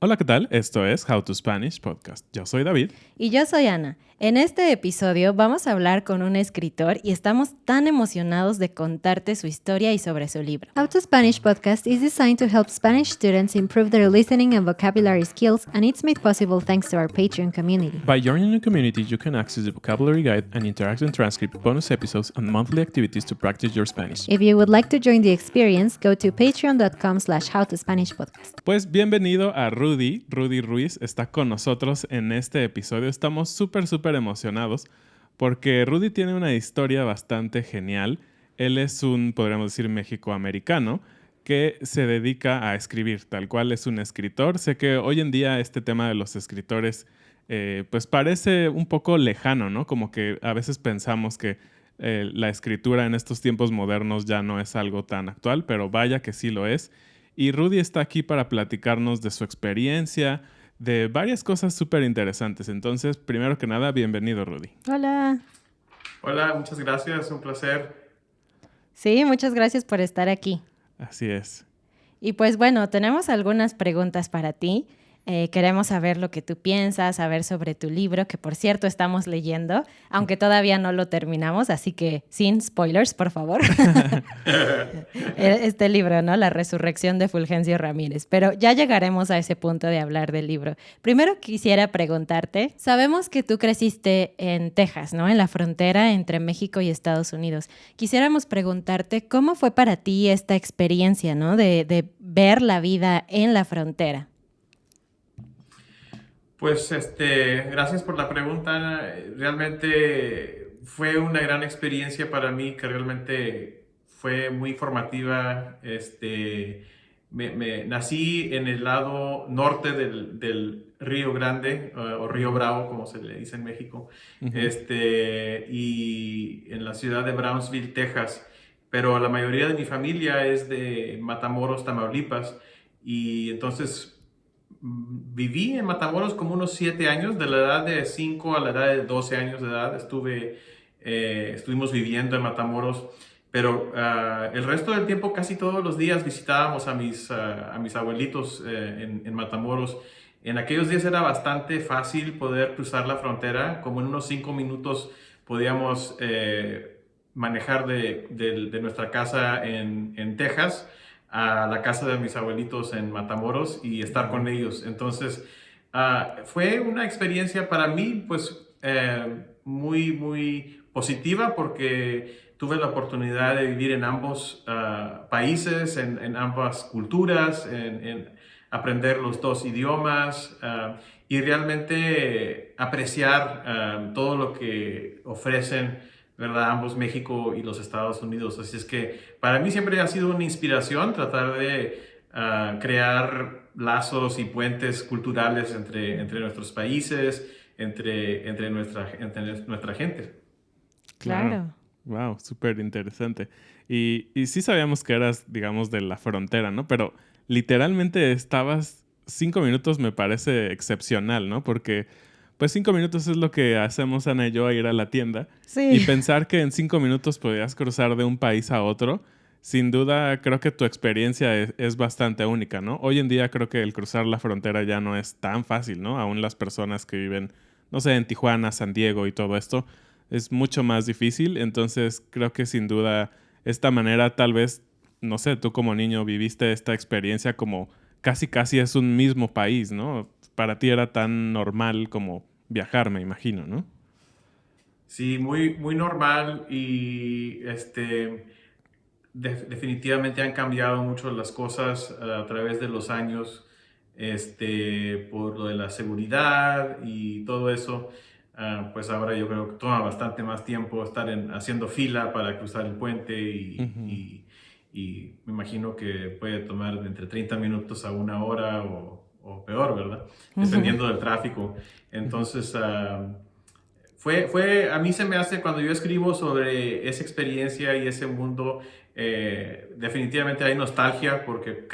Hola, ¿qué tal? Esto es How to Spanish Podcast. Yo soy David. Y yo soy Ana. En este episodio vamos a hablar con un escritor y estamos tan emocionados de contarte su historia y sobre su libro. How to Spanish podcast is designed to help Spanish students improve their listening and vocabulary skills, and it's made possible thanks to our Patreon community. By joining the community, you can access the vocabulary guide and interactive transcript, bonus episodes, and monthly activities to practice your Spanish. If you would like to join the experience, go to patreon.com/howtospanishpodcast. Pues bienvenido a Rudy. Rudy Ruiz está con nosotros en este episodio. Estamos súper emocionados porque Rudy tiene una historia bastante genial. Él es un, podríamos decir, mexicoamericano que se dedica a escribir, tal cual es un escritor. Sé que hoy en día este tema de los escritores pues parece un poco lejano, ¿no? Como que a veces pensamos que la escritura en estos tiempos modernos ya no es algo tan actual, pero vaya que sí lo es. Y Rudy está aquí para platicarnos de su experiencia, de varias cosas súper interesantes. Entonces, primero que nada, bienvenido, Rudy. Hola. Hola, muchas gracias, un placer. Sí, muchas gracias por estar aquí. Así es. Y pues bueno, tenemos algunas preguntas para ti. Queremos saber lo que tú piensas, saber sobre tu libro, que por cierto estamos leyendo, aunque todavía no lo terminamos, así que sin spoilers, por favor. Este libro, ¿no? La resurrección de Fulgencio Ramírez. Pero ya llegaremos a ese punto de hablar del libro. Primero quisiera preguntarte, sabemos que tú creciste en Texas, ¿no? En la frontera entre México y Estados Unidos. Quisiéramos preguntarte cómo fue para ti esta experiencia, ¿no? De ver la vida en la frontera. Pues gracias por la pregunta. Realmente fue una gran experiencia para mí, que realmente fue muy formativa. Nací en el lado norte del Río Grande, o Río Bravo, como se le dice en México, y en la ciudad de Brownsville, Texas. Pero la mayoría de mi familia es de Matamoros, Tamaulipas, y entonces viví en Matamoros como unos 7 años, de la edad de 5 a la edad de 12 años de edad. Estuvimos viviendo en Matamoros, pero el resto del tiempo, casi todos los días, visitábamos a mis abuelitos en Matamoros. En aquellos días era bastante fácil poder cruzar la frontera, como en unos 5 minutos podíamos manejar de nuestra casa en Texas a la casa de mis abuelitos en Matamoros y estar con ellos. Entonces, fue una experiencia para mí, pues, muy positiva, porque tuve la oportunidad de vivir en ambos países, en ambas culturas, en aprender los dos idiomas y realmente apreciar todo lo que ofrecen, ¿verdad? Ambos, México y los Estados Unidos. Así es que para mí siempre ha sido una inspiración tratar de crear lazos y puentes culturales entre nuestros países, entre nuestra gente. Claro. Wow, súper interesante. Y sí sabíamos que eras, digamos, de la frontera, ¿no? Pero literalmente estabas 5 minutos, me parece excepcional, ¿no? Porque pues 5 minutos es lo que hacemos Ana y yo, a ir a la tienda. Sí. Y pensar que en 5 minutos podías cruzar de un país a otro, sin duda creo que tu experiencia es bastante única, ¿no? Hoy en día creo que el cruzar la frontera ya no es tan fácil, ¿no? Aún las personas que viven, no sé, en Tijuana, San Diego y todo esto, es mucho más difícil. Entonces creo que sin duda esta manera, tal vez, no sé, tú como niño viviste esta experiencia como casi es un mismo país, ¿no? Para ti era tan normal como viajar, me imagino, ¿no? Sí, muy normal, y definitivamente han cambiado mucho las cosas a través de los años, por lo de la seguridad y todo eso. Pues ahora yo creo que toma bastante más tiempo estar haciendo fila para cruzar el puente y me imagino que puede tomar de entre 30 minutos a 1 hora o peor, ¿verdad? Dependiendo del tráfico. Entonces, a mí se me hace, cuando yo escribo sobre esa experiencia y ese mundo, definitivamente hay nostalgia, porque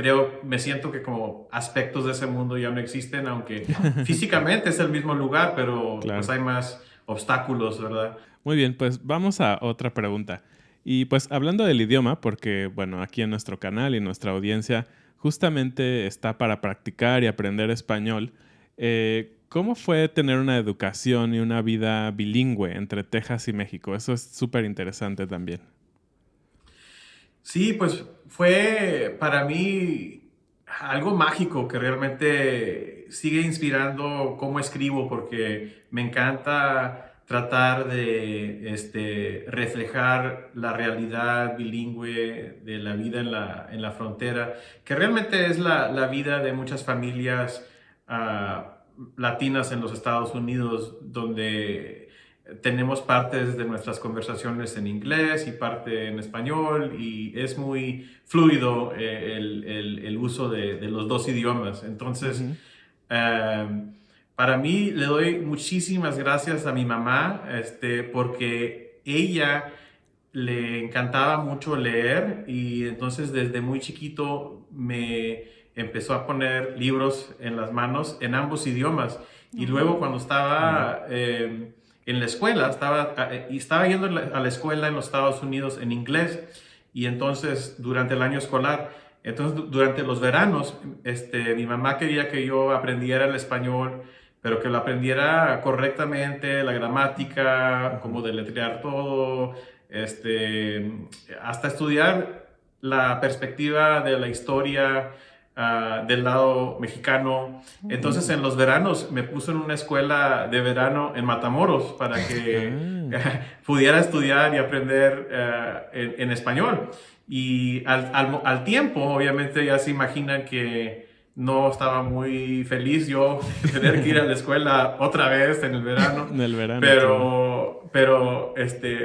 me siento que como aspectos de ese mundo ya no existen, aunque físicamente es el mismo lugar, pero claro, pues hay más obstáculos, ¿verdad? Muy bien, pues vamos a otra pregunta. Y pues hablando del idioma, porque bueno, aquí en nuestro canal y nuestra audiencia justamente está para practicar y aprender español. ¿Cómo fue tener una educación y una vida bilingüe entre Texas y México? Eso es súper interesante también. Sí, pues fue para mí algo mágico que realmente sigue inspirando cómo escribo, porque me encanta tratar de reflejar la realidad bilingüe de la vida en la frontera, que realmente es la vida de muchas familias latinas en los Estados Unidos, donde tenemos partes de nuestras conversaciones en inglés y parte en español, y es muy fluido el uso de los dos idiomas. Entonces, Ujú. para mí le doy muchísimas gracias a mi mamá, porque ella le encantaba mucho leer, y entonces desde muy chiquito me empezó a poner libros en las manos en ambos idiomas. Y luego cuando estaba en la escuela, estaba yendo a la escuela en los Estados Unidos en inglés, y entonces durante el año escolar, entonces durante los veranos, mi mamá quería que yo aprendiera el español, pero que lo aprendiera correctamente, la gramática, cómo deletrear todo, hasta estudiar la perspectiva de la historia del lado mexicano. Entonces en los veranos me puso en una escuela de verano en Matamoros para que pudiera estudiar y aprender en español. Y al tiempo, obviamente ya se imaginan que no estaba muy feliz yo de tener que ir a la escuela otra vez en el verano. En el verano, claro. Pero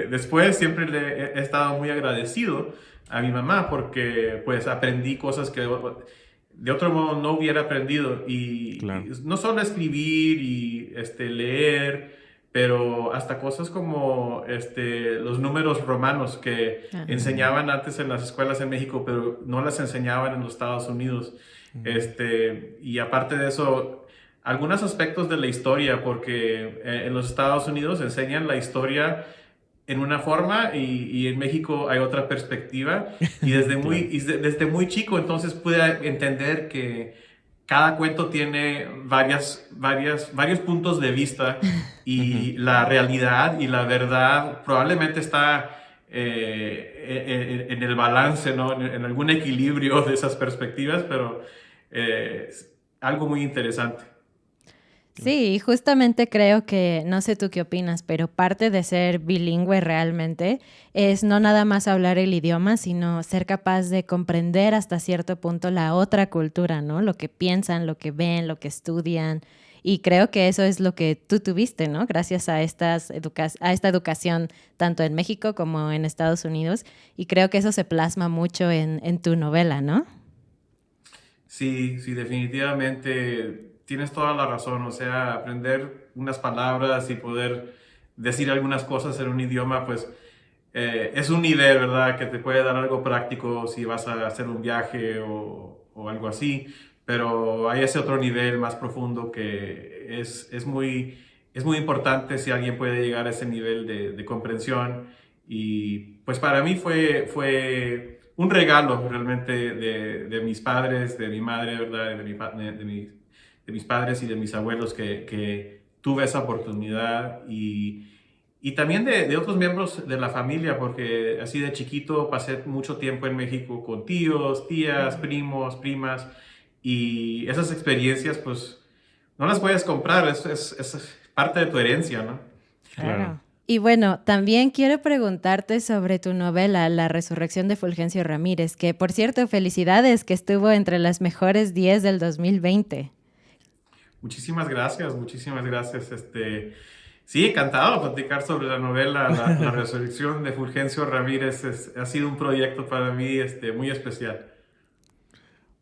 después siempre le he estado muy agradecido a mi mamá, porque pues aprendí cosas que de otro modo no hubiera aprendido. Claro. Y no solo escribir y leer, pero hasta cosas como los números romanos que Ajá. enseñaban antes en las escuelas en México, pero no las enseñaban en los Estados Unidos. Y aparte de eso, algunos aspectos de la historia, porque en los Estados Unidos enseñan la historia en una forma, y en México hay otra perspectiva. Y desde muy chico entonces pude entender que cada cuento tiene varios puntos de vista, y la realidad y la verdad probablemente está en el balance, ¿no? En algún equilibrio de esas perspectivas, pero es algo muy interesante. Sí, justamente creo que, no sé tú qué opinas, pero parte de ser bilingüe realmente es no nada más hablar el idioma, sino ser capaz de comprender hasta cierto punto la otra cultura, ¿no? Lo que piensan, lo que ven, lo que estudian. Y creo que eso es lo que tú tuviste, ¿no? Gracias a esta educación tanto en México como en Estados Unidos. Y creo que eso se plasma mucho en tu novela, ¿no? Sí, sí, definitivamente tienes toda la razón. O sea, aprender unas palabras y poder decir algunas cosas en un idioma, pues es un nivel, ¿verdad? Que te puede dar algo práctico si vas a hacer un viaje o algo así. Pero hay ese otro nivel más profundo que es muy importante si alguien puede llegar a ese nivel de comprensión. Y pues para mí fue un regalo realmente de mis padres, de mi madre, ¿verdad? De mis padres y de mis abuelos, que tuve esa oportunidad. Y también de otros miembros de la familia, porque así de chiquito pasé mucho tiempo en México con tíos, tías, primos, primas, y esas experiencias pues no las puedes comprar, es parte de tu herencia, ¿no? Claro. Y bueno, también quiero preguntarte sobre tu novela, La Resurrección de Fulgencio Ramírez, que por cierto, felicidades, que estuvo entre las mejores 10 del 2020. Muchísimas gracias, muchísimas gracias. Sí, encantado de platicar sobre la novela La Resurrección de Fulgencio Ramírez. Ha sido un proyecto para mí muy especial.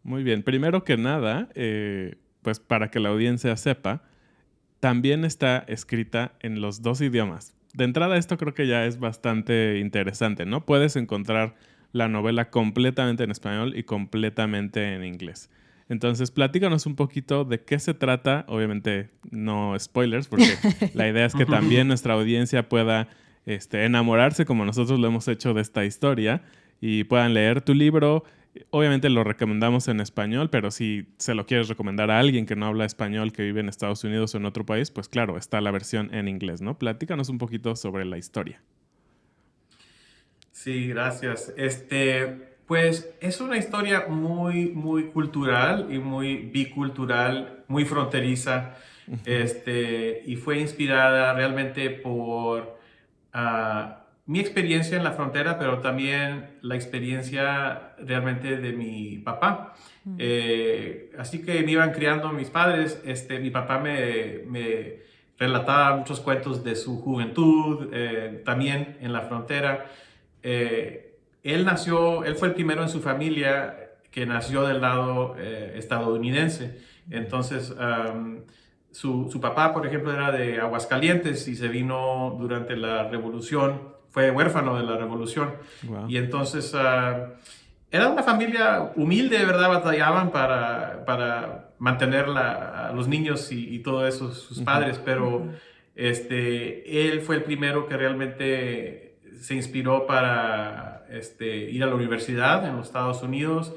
Muy bien. Primero que nada, pues para que la audiencia sepa, también está escrita en los dos idiomas. De entrada, esto creo que ya es bastante interesante, ¿no? Puedes encontrar la novela completamente en español y completamente en inglés. Entonces, platícanos un poquito de qué se trata. Obviamente, no spoilers, porque la idea es que también nuestra audiencia pueda enamorarse como nosotros lo hemos hecho de esta historia y puedan leer tu libro. Obviamente lo recomendamos en español, pero si se lo quieres recomendar a alguien que no habla español, que vive en Estados Unidos o en otro país, pues claro, está la versión en inglés, ¿no? Platícanos un poquito sobre la historia. Sí, gracias. Pues es una historia muy, muy cultural y muy bicultural, muy fronteriza, y fue inspirada realmente por mi experiencia en la frontera, pero también la experiencia realmente de mi papá. Así que me iban criando mis padres. Mi papá me relataba muchos cuentos de su juventud, también en la frontera. Él fue el primero en su familia que nació del lado estadounidense. Entonces, su papá, por ejemplo, era de Aguascalientes y se vino durante la Revolución, fue huérfano de la Revolución. Wow. Y entonces era una familia humilde, de verdad, batallaban para mantener a los niños y todo eso, sus padres, pero él fue el primero que realmente se inspiró para ir a la universidad en los Estados Unidos.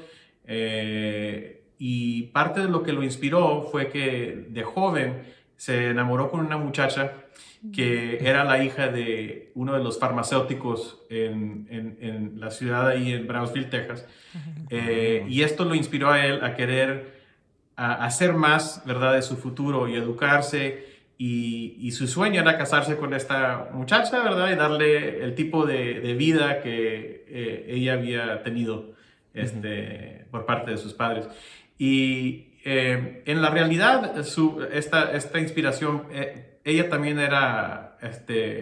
Y parte de lo que lo inspiró fue que de joven se enamoró con una muchacha que era la hija de uno de los farmacéuticos en la ciudad ahí en Brownsville, Texas. Y esto lo inspiró a él a querer hacer más, ¿verdad?, de su futuro y educarse. Y su sueño era casarse con esta muchacha, ¿verdad?, y darle el tipo de vida que ella había tenido por parte de sus padres. Y en la realidad, esta inspiración, ella también era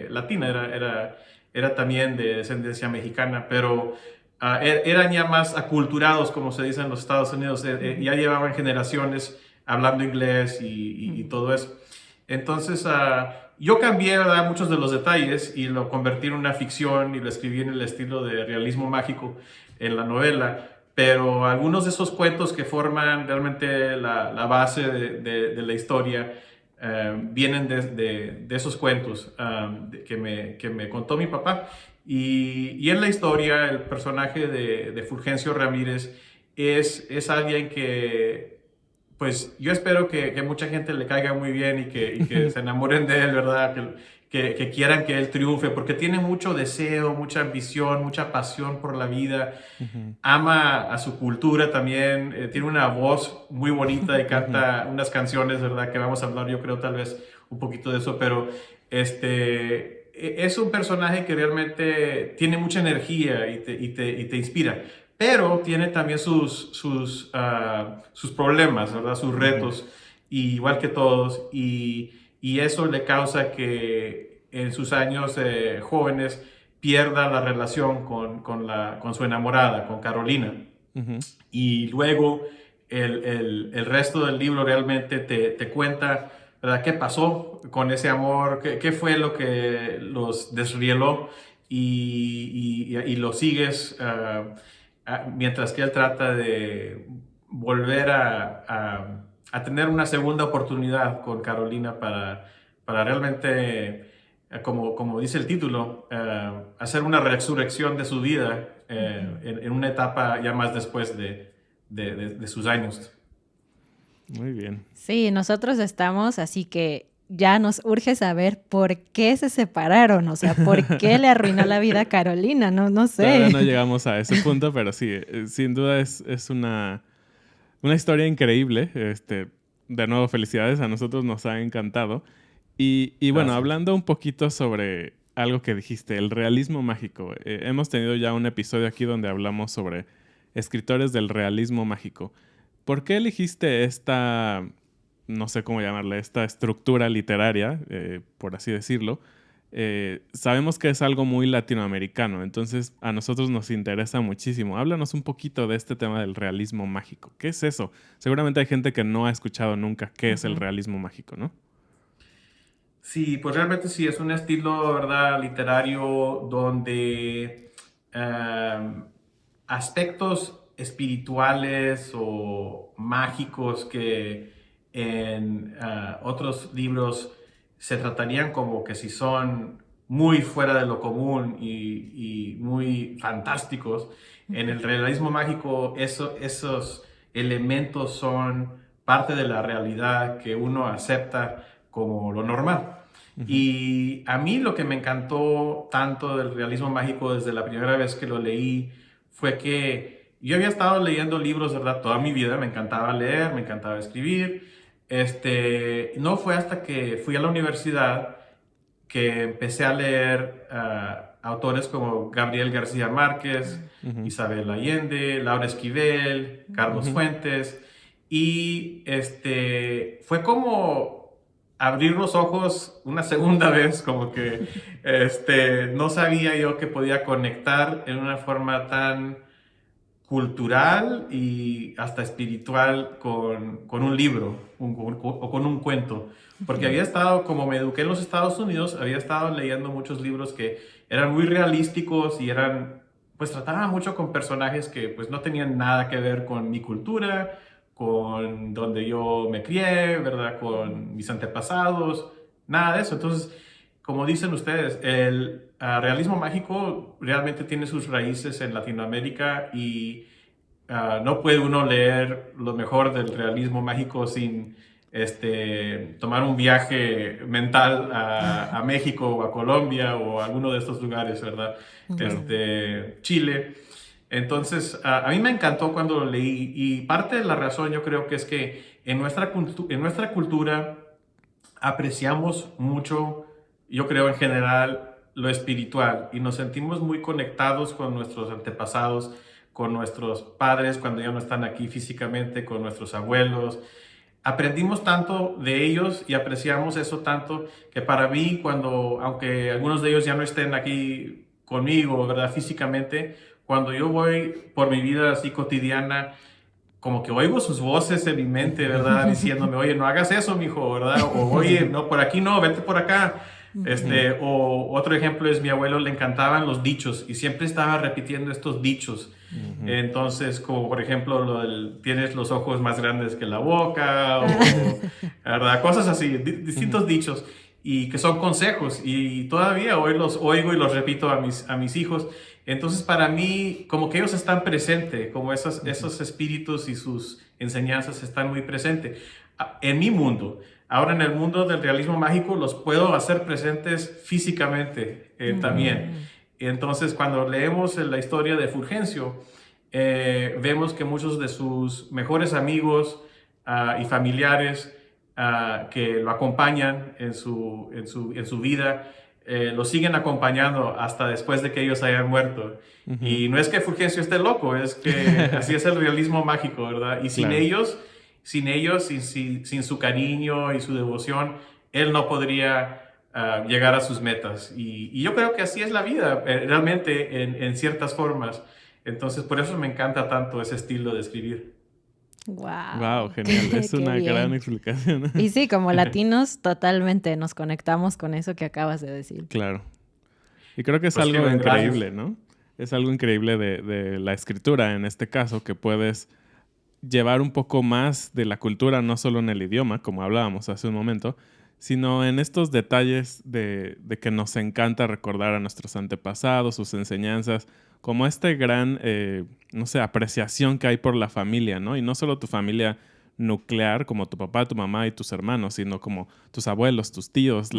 latina, era también de descendencia mexicana, pero eran ya más aculturados, como se dice en los Estados Unidos. Ya llevaban generaciones hablando inglés y todo eso. Entonces, yo cambié, ¿verdad?, muchos de los detalles y lo convertí en una ficción y lo escribí en el estilo de realismo mágico en la novela. Pero algunos de esos cuentos que forman realmente la base de la historia vienen de esos cuentos que me contó mi papá. Y en la historia, el personaje de Fulgencio Ramírez es alguien que, pues yo espero que mucha gente le caiga muy bien y que se enamoren de él, ¿verdad? Que quieran que él triunfe, porque tiene mucho deseo, mucha ambición, mucha pasión por la vida. Ama a su cultura también, tiene una voz muy bonita y canta unas canciones, ¿verdad? Que vamos a hablar, yo creo, tal vez un poquito de eso, pero es un personaje que realmente tiene mucha energía y te inspira, pero tiene también sus problemas, ¿verdad? Sus retos, igual que todos, y eso le causa que en sus años jóvenes pierda la relación con su enamorada, con Carolina. Y luego el resto del libro realmente te cuenta, ¿verdad?, qué pasó con ese amor, qué fue lo que los desrieló, y lo sigues mientras que él trata de volver a tener una segunda oportunidad con Carolina para realmente, como dice el título, hacer una resurrección de su vida en una etapa ya más después de sus años. Muy bien. Sí, nosotros estamos, así que ya nos urge saber por qué se separaron, o sea, por qué le arruinó la vida a Carolina, no sé. Todavía no llegamos a ese punto, pero sí, sin duda es una historia increíble. De nuevo, felicidades, a nosotros nos ha encantado. Y bueno, hablando un poquito sobre algo que dijiste, el realismo mágico. Hemos tenido ya un episodio aquí donde hablamos sobre escritores del realismo mágico. ¿Por qué elegiste esta, no sé cómo llamarle, esta estructura literaria, por así decirlo? Sabemos que es algo muy latinoamericano, entonces a nosotros nos interesa muchísimo. Háblanos un poquito de este tema del realismo mágico. ¿Qué es eso? Seguramente hay gente que no ha escuchado nunca qué es el realismo mágico, ¿no? Sí, pues realmente sí, es un estilo, ¿verdad?, literario donde aspectos espirituales o mágicos que en otros libros se tratarían como que si son muy fuera de lo común y muy fantásticos. En el realismo mágico esos elementos son parte de la realidad que uno acepta como lo normal. Y a mí lo que me encantó tanto del realismo mágico desde la primera vez que lo leí fue que yo había estado leyendo libros, ¿verdad? Toda mi vida me encantaba leer, me encantaba escribir. No fue hasta que fui a la universidad que empecé a leer autores como Gabriel García Márquez, Isabel Allende, Laura Esquivel, Carlos Fuentes, y fue como abrir los ojos una segunda vez, como que no sabía yo que podía conectar en una forma tan cultural y hasta espiritual con un libro o con un cuento. Porque había estado, como me eduqué en los Estados Unidos, había estado leyendo muchos libros que eran muy realísticos y pues trataban mucho con personajes que pues no tenían nada que ver con mi cultura, con donde yo me crié, ¿verdad? Con mis antepasados, nada de eso. Entonces, como dicen ustedes, el realismo mágico realmente tiene sus raíces en Latinoamérica y no puede uno leer lo mejor del realismo mágico sin tomar un viaje mental a México o a Colombia o a alguno de estos lugares, ¿verdad? Claro. Chile. Entonces, a mí me encantó cuando lo leí y parte de la razón yo creo que es que en nuestra cultura apreciamos mucho, yo creo en general, lo espiritual y nos sentimos muy conectados con nuestros antepasados, con nuestros padres cuando ya no están aquí físicamente, con nuestros abuelos. Aprendimos tanto de ellos y apreciamos eso tanto que para mí, aunque algunos de ellos ya no estén aquí conmigo, ¿verdad? Físicamente, cuando yo voy por mi vida así cotidiana, como que oigo sus voces en mi mente, ¿verdad? Diciéndome, oye, no hagas eso, mijo, ¿verdad? O, oye, no, por aquí no, vete por acá. O otro ejemplo es mi abuelo, le encantaban los dichos y siempre estaba repitiendo estos dichos. Entonces, como por ejemplo, tienes los ojos más grandes que la boca, o, ¿verdad? Cosas así, distintos dichos y que son consejos y todavía hoy los oigo y los repito a mis hijos. Entonces, para mí, como que ellos están presentes, como esos espíritus y sus enseñanzas están muy presentes en mi mundo. Ahora, en el mundo del realismo mágico, los puedo hacer presentes físicamente también. Entonces, cuando leemos la historia de Fulgencio, vemos que muchos de sus mejores amigos y familiares que lo acompañan en su vida, lo siguen acompañando hasta después de que ellos hayan muerto. Y no es que Fulgencio esté loco, es que así es el realismo mágico, ¿verdad? Y sin ellos, sin su cariño y su devoción, él no podría llegar a sus metas. Y yo creo que así es la vida, realmente, en ciertas formas. Entonces, por eso me encanta tanto ese estilo de escribir. Wow, genial. Es una gran explicación. Y sí, como latinos, totalmente nos conectamos con eso que acabas de decir. Claro. Y creo que es algo increíble, ¿no? Es algo increíble de la escritura, en este caso, que puedes llevar un poco más de la cultura, no solo en el idioma, como hablábamos hace un momento, sino en estos detalles de que nos encanta recordar a nuestros antepasados, sus enseñanzas, como gran, no sé, apreciación que hay por la familia, ¿no? Y no solo tu familia nuclear, como tu papá, tu mamá y tus hermanos, sino como tus abuelos, tus tíos,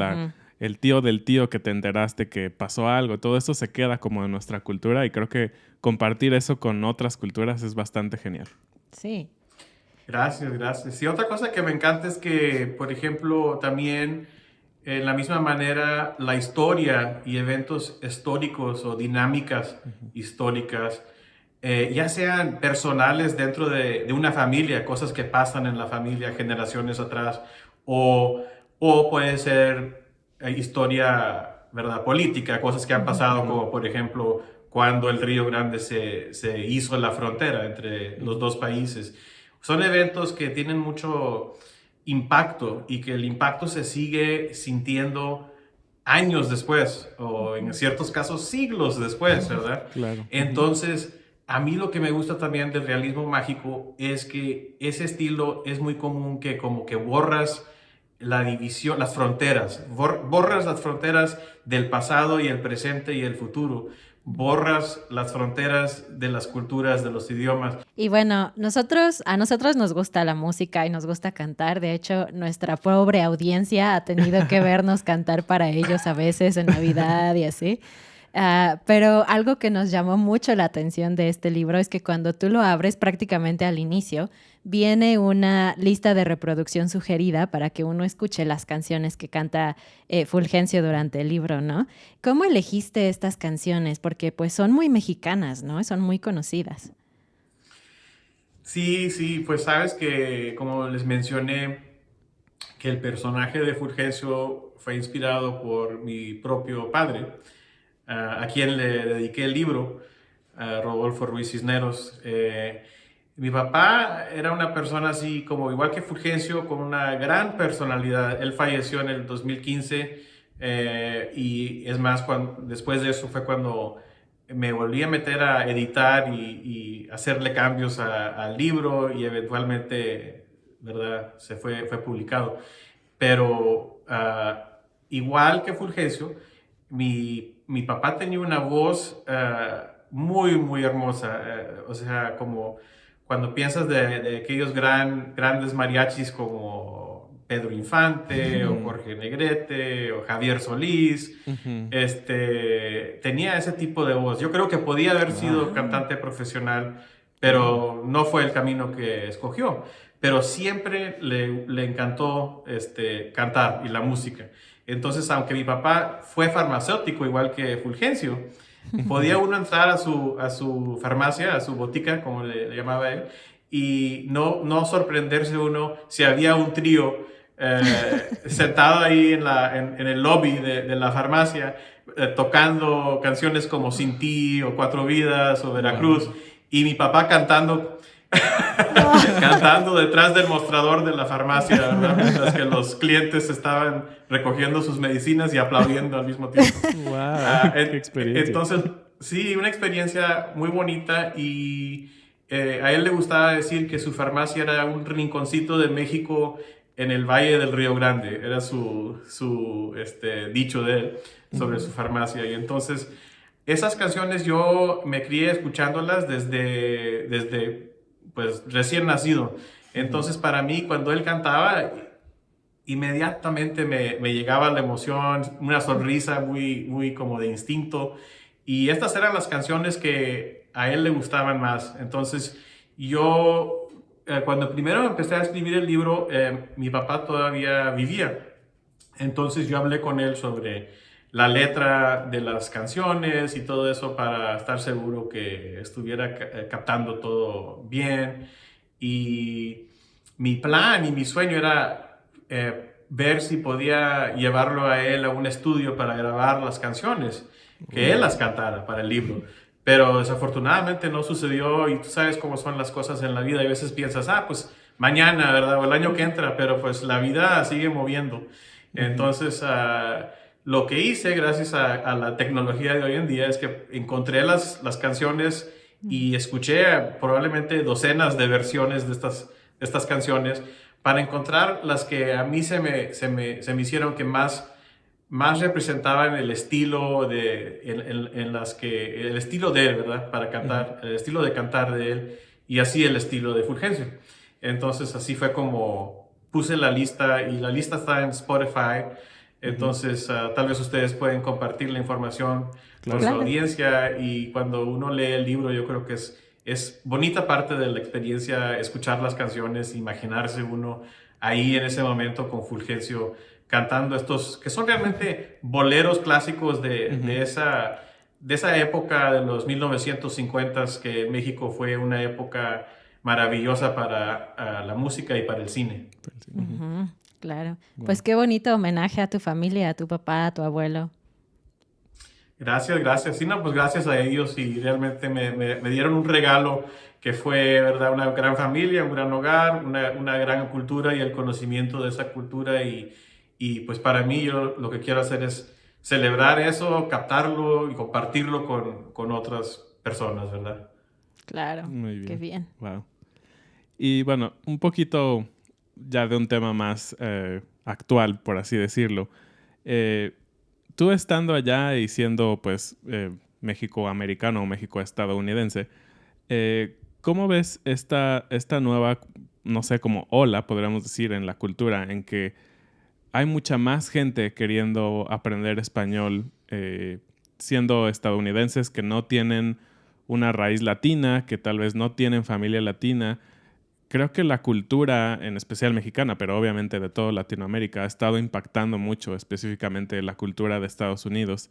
el tío del tío que te enteraste que pasó algo. Todo eso se queda como en nuestra cultura y creo que compartir eso con otras culturas es bastante genial. Sí. Gracias. Y otra cosa que me encanta es que, por ejemplo, también en la misma manera la historia y eventos históricos o dinámicas históricas, ya sean personales dentro de una familia, cosas que pasan en la familia generaciones atrás, o puede ser historia, ¿verdad? Política, cosas que han pasado, como por ejemplo cuando el Río Grande se hizo la frontera entre los dos países. Son eventos que tienen mucho impacto y que el impacto se sigue sintiendo años después o en ciertos casos siglos después, ¿verdad? Claro. Entonces, a mí lo que me gusta también del realismo mágico es que ese estilo es muy común, que como que borras la división, las fronteras. Borras las fronteras del pasado y el presente y el futuro. Borras las fronteras de las culturas, de los idiomas. Y bueno, a nosotros nos gusta la música y nos gusta cantar. De hecho, nuestra pobre audiencia ha tenido que vernos cantar para ellos a veces en Navidad y así. Pero algo que nos llamó mucho la atención de este libro es que cuando tú lo abres prácticamente al inicio, viene una lista de reproducción sugerida para que uno escuche las canciones que canta Fulgencio durante el libro, ¿no? ¿Cómo elegiste estas canciones? Porque pues son muy mexicanas, ¿no? Son muy conocidas. Sí, pues sabes que, como les mencioné, que el personaje de Fulgencio fue inspirado por mi propio padre, a quien le dediqué el libro, a Rodolfo Ruiz Cisneros. Mi papá era una persona así como igual que Fulgencio, con una gran personalidad. Él falleció en el 2015 y es más, después de eso fue cuando me volví a meter a editar y hacerle cambios al libro y eventualmente, ¿verdad? Fue publicado. Pero igual que Fulgencio, mi papá tenía una voz muy, muy hermosa. O sea, como cuando piensas de aquellos grandes mariachis como Pedro Infante o Jorge Negrete o Javier Solís, tenía ese tipo de voz. Yo creo que podía haber sido cantante profesional, pero no fue el camino que escogió. Pero siempre le encantó cantar y la música. Entonces, aunque mi papá fue farmacéutico, igual que Fulgencio, podía uno entrar a su farmacia, a su botica, como le llamaba él, y no sorprenderse uno si había un trío sentado ahí en el lobby de la farmacia, tocando canciones como Sin Ti o Cuatro Vidas o Veracruz, y mi papá cantando detrás del mostrador de la farmacia, ¿verdad? Mientras que los clientes estaban recogiendo sus medicinas y aplaudiendo al mismo tiempo. ¡Wow! ¡Qué experiencia! Entonces, sí, una experiencia muy bonita y a él le gustaba decir que su farmacia era un rinconcito de México en el Valle del Río Grande. Era su dicho de él sobre su farmacia. Y entonces, esas canciones yo me crié escuchándolas desde pues recién nacido. Entonces para mí cuando él cantaba inmediatamente me llegaba la emoción, una sonrisa muy, muy como de instinto, y estas eran las canciones que a él le gustaban más. Entonces yo cuando primero empecé a escribir el libro, mi papá todavía vivía. Entonces yo hablé con él sobre la letra de las canciones y todo eso para estar seguro que estuviera captando todo bien. Y mi plan y mi sueño era ver si podía llevarlo a él a un estudio para grabar las canciones, que él las cantara para el libro. Pero desafortunadamente no sucedió y tú sabes cómo son las cosas en la vida. Y a veces piensas, pues mañana, ¿verdad? O el año que entra, pero pues la vida sigue moviendo. Entonces, lo que hice gracias a la tecnología de hoy en día es que encontré las canciones y escuché probablemente docenas de versiones de estas canciones para encontrar las que a mí se me hicieron que más representaban el estilo el estilo de él, ¿verdad? Para cantar, el estilo de cantar de él y así el estilo de Fulgencio. Entonces así fue como puse la lista y la lista está en Spotify. Entonces tal vez ustedes pueden compartir la información con su audiencia y cuando uno lee el libro yo creo que es bonita parte de la experiencia escuchar las canciones, imaginarse uno ahí en ese momento con Fulgencio cantando estos que son realmente boleros clásicos de esa época de los 1950s, que México fue una época maravillosa para la música y para el cine. Claro. Wow. Pues qué bonito homenaje a tu familia, a tu papá, a tu abuelo. Gracias. Sí, no, pues gracias a ellos y realmente me dieron un regalo que fue, ¿verdad? Una gran familia, un gran hogar, una gran cultura y el conocimiento de esa cultura y pues para mí yo lo que quiero hacer es celebrar eso, captarlo y compartirlo con otras personas, ¿verdad? Claro, muy bien. Qué bien. Wow. Y bueno, un poquito ya de un tema más actual, por así decirlo. Tú estando allá y siendo pues México-americano o México-estadounidense, ¿cómo ves esta nueva, no sé, como ola, podríamos decir, en la cultura, en que hay mucha más gente queriendo aprender español, siendo estadounidenses que no tienen una raíz latina, que tal vez no tienen familia latina? Creo que la cultura, en especial mexicana, pero obviamente de toda Latinoamérica, ha estado impactando mucho, específicamente la cultura de Estados Unidos.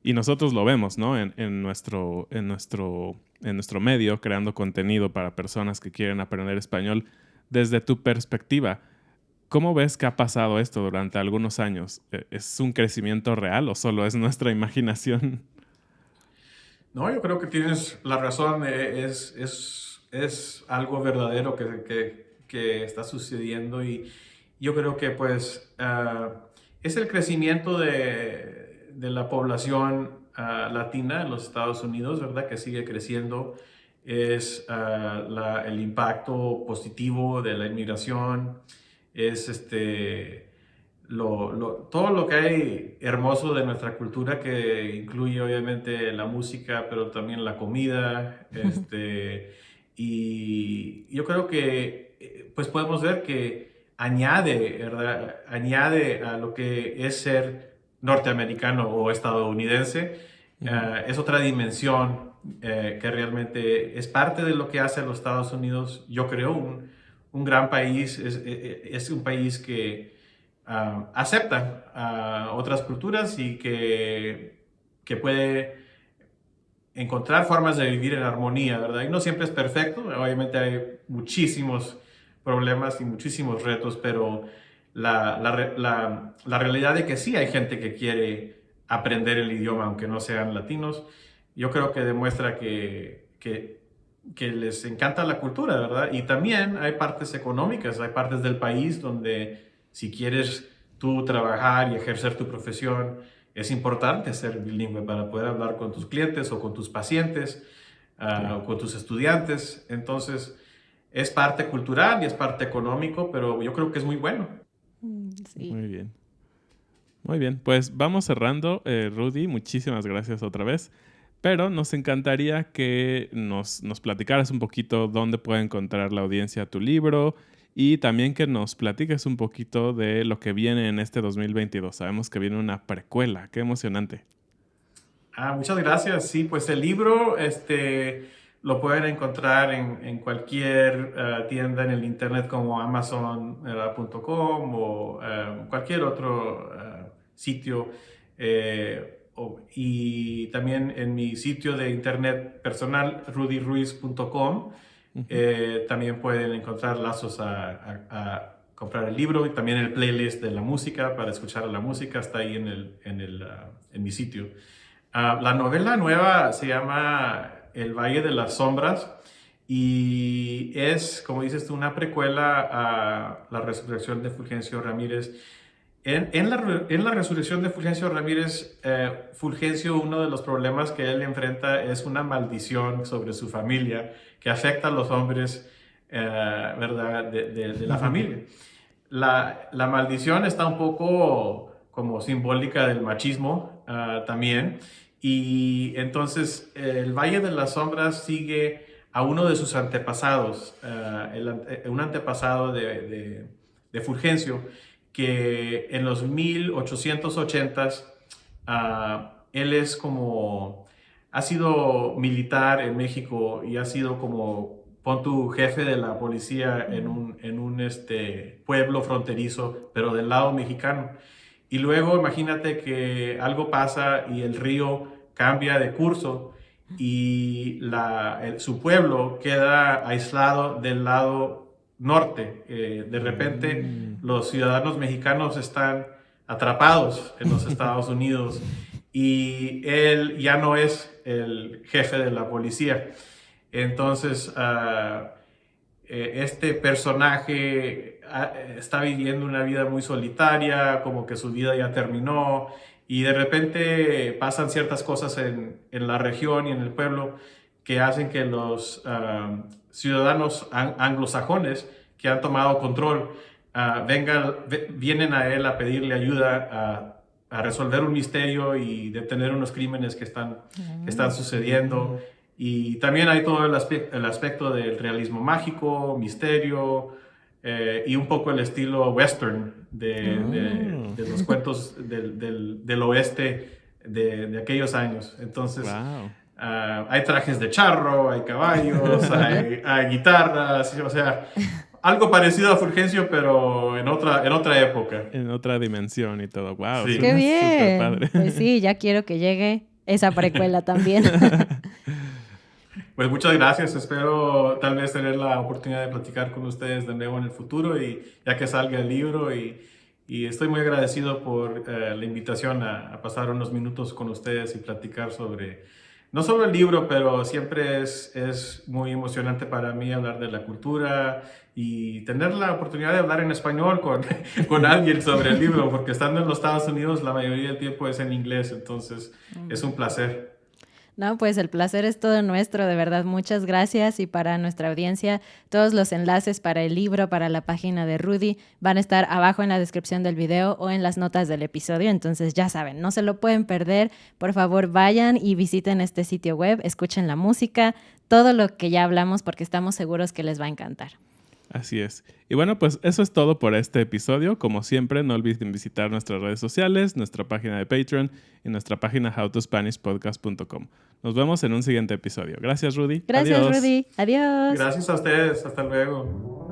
Y nosotros lo vemos, ¿no? En nuestro medio, creando contenido para personas que quieren aprender español. Desde tu perspectiva, ¿cómo ves que ha pasado esto durante algunos años? ¿Es un crecimiento real o solo es nuestra imaginación? No, yo creo que tienes la razón. Es algo verdadero que está sucediendo y yo creo que pues es el crecimiento de la población latina en los Estados Unidos, ¿verdad? Que sigue creciendo. Es el impacto positivo de la inmigración. Es todo lo que hay hermoso de nuestra cultura, que incluye obviamente la música, pero también la comida, y yo creo que pues podemos ver que añade, ¿verdad? Añade a lo que es ser norteamericano o estadounidense. Es otra dimensión que realmente es parte de lo que hace a los Estados Unidos, yo creo, un gran país. Es un país que acepta otras culturas y que puede encontrar formas de vivir en armonía, ¿verdad? Y no siempre es perfecto, obviamente hay muchísimos problemas y muchísimos retos, pero la realidad de que sí hay gente que quiere aprender el idioma, aunque no sean latinos, yo creo que demuestra que les encanta la cultura, ¿verdad? Y también hay partes económicas, hay partes del país donde si quieres tú trabajar y ejercer tu profesión, es importante ser bilingüe para poder hablar con tus clientes o con tus pacientes o con tus estudiantes. Entonces, es parte cultural y es parte económico, pero yo creo que es muy bueno. Sí. Muy bien. Muy bien, pues vamos cerrando. Rudy, muchísimas gracias otra vez. Pero nos encantaría que nos platicaras un poquito dónde puede encontrar la audiencia tu libro y también que nos platiques un poquito de lo que viene en este 2022. Sabemos que viene una precuela. Qué emocionante. Muchas gracias. Sí, pues el libro lo pueden encontrar en cualquier tienda en el internet como amazon.com o cualquier otro sitio. Y también en mi sitio de internet personal, rudyruiz.com, también pueden encontrar lazos a comprar el libro y también el playlist de la música para escuchar la música. Está ahí en mi sitio. La novela nueva se llama El Valle de las Sombras y es, como dices tú, una precuela a la resurrección de Fulgencio Ramírez. En la resurrección de Fulgencio Ramírez, Fulgencio, uno de los problemas que él enfrenta es una maldición sobre su familia que afecta a los hombres, ¿verdad? De la familia. La maldición está un poco como simbólica del machismo también. Y entonces el Valle de las Sombras sigue a uno de sus antepasados, un antepasado de Fulgencio, que en los 1880s él es como, ha sido militar en México y ha sido como, pon tu jefe de la policía en un pueblo fronterizo, pero del lado mexicano. Y luego imagínate que algo pasa y el río cambia de curso y su pueblo queda aislado del lado norte. De repente los ciudadanos mexicanos están atrapados en los Estados Unidos y él ya no es el jefe de la policía. Entonces este personaje está viviendo una vida muy solitaria, como que su vida ya terminó, y de repente pasan ciertas cosas en la región y en el pueblo que hacen que los ciudadanos anglosajones que han tomado control vienen a él a pedirle ayuda a resolver un misterio y detener unos crímenes que están sucediendo. Y también hay todo el aspecto del realismo mágico, misterio, y un poco el estilo western de los cuentos del oeste de aquellos años. Entonces, hay trajes de charro, hay caballos, hay guitarras, o sea, algo parecido a Fulgencio, pero en otra época. En otra dimensión y todo. ¡Wow! Sí. ¡Qué bien! Padre. Pues sí, ya quiero que llegue esa precuela también. Pues muchas gracias. Espero tal vez tener la oportunidad de platicar con ustedes de nuevo en el futuro, y ya que salga el libro. Y estoy muy agradecido por la invitación a pasar unos minutos con ustedes y platicar no solo el libro, pero siempre es muy emocionante para mí hablar de la cultura y tener la oportunidad de hablar en español con alguien sobre el libro, porque estando en los Estados Unidos la mayoría del tiempo es en inglés, entonces es un placer. No, pues el placer es todo nuestro, de verdad, muchas gracias. Y para nuestra audiencia, todos los enlaces para el libro, para la página de Rudy, van a estar abajo en la descripción del video o en las notas del episodio. Entonces ya saben, no se lo pueden perder. Por favor, vayan y visiten este sitio web, escuchen la música, todo lo que ya hablamos, porque estamos seguros que les va a encantar. Así es. Y bueno, pues eso es todo por este episodio. Como siempre, no olviden visitar nuestras redes sociales, nuestra página de Patreon y nuestra página howtospanishpodcast.com. Nos vemos en un siguiente episodio. Gracias, Rudy. Gracias, Adiós. Rudy. Adiós. Gracias a ustedes. Hasta luego.